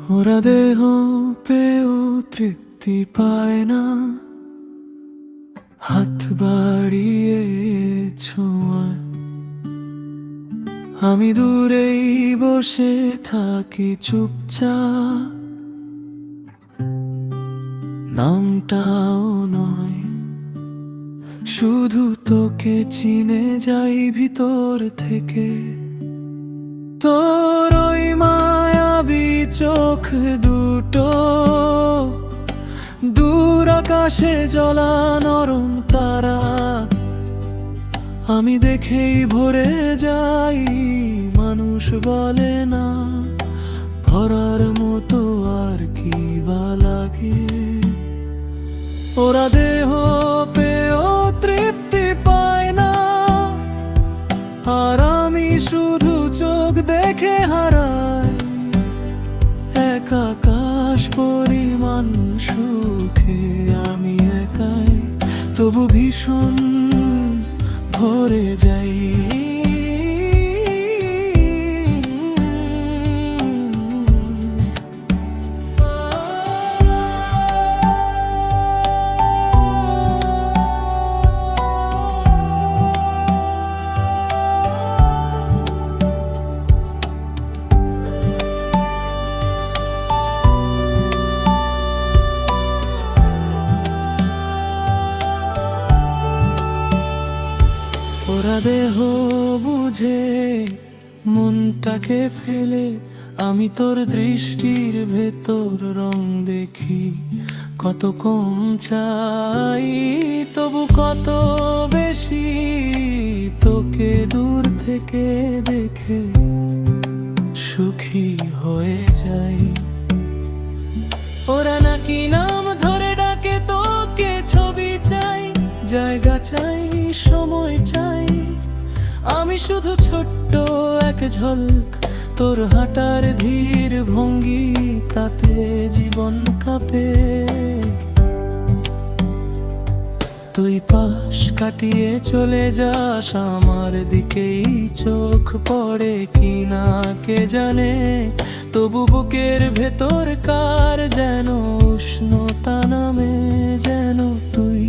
ওরা দেহ পেয়েও তৃপ্তি পায় না, হাত বাড়িয়ে ছোঁয়ায়। আমি দূরেই বসে থাকি চুপচাপ, নামটাও নয়, শুধু তোকে চিনে যাই ভিতর থেকে। তোর ওই মায়াবী চোখ দুটো, দূর আকাশে জ্বলা নরম তারা, আমি দেখেই ভরে যাই। মানুষ বলে না ভরার মতো আর কি বা লাগে। ওরা দেহ পেয়েও তৃপ্তি পায় না, আর আমি শুধু চোখ দেখে হারাই। এক আকাশ পরিমাণ সুখে আমি একাই, তবু ভীষণ ভরে যাই। ওরা দেহ বুঝে মনটাকে ফেলে, আমি তোর দৃষ্টির ভেতর রং দেখি। কত কম চাই তবু কত বেশি, তোকে দূর থেকে দেখে সুখী হয়ে যাই। ওরা নাকি নাম ধরে ডাকে তোকে, ছবি চাই, জায়গা চাই, সময় চাই। আমি শুধু ছোট্ট এক ঝলক, তোর হাঁটার ধীর ভঙ্গি, তাতে জীবন কাঁপে। তুই পাশ কাটিয়ে চলে যাস, আমার দিকেই চোখ পড়ে কিনা কে জানে। তবু বুকের ভেতর কার যেন উষ্ণতা নামে, যেন তুই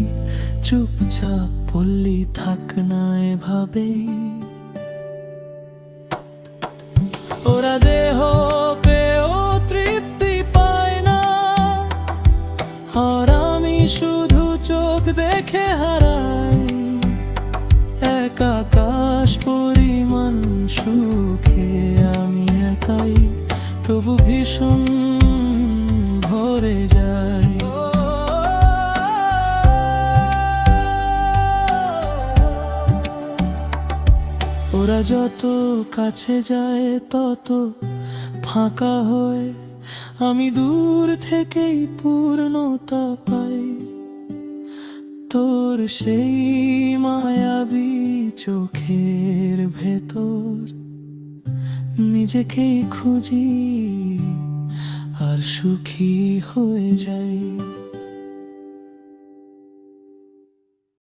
চুপচাপ বললি থাক না এভাবে। ওরা দেহ পেয়েও তৃপ্তি পায় না, আর আমি শুধু চোখ দেখে হারাই। এক আকাশ পরিমাণ সুখে আমি একাই, তবু ভীষণ ভরে যাই। ওরা যত কাছে যায় তত ফাঁকা হয়, আমি দূর থেকেই পূর্ণতা পাই। তোর সেই মায়াবী চোখের ভেতর নিজেকেই খুঁজি, আর সুখী হয়ে যাই।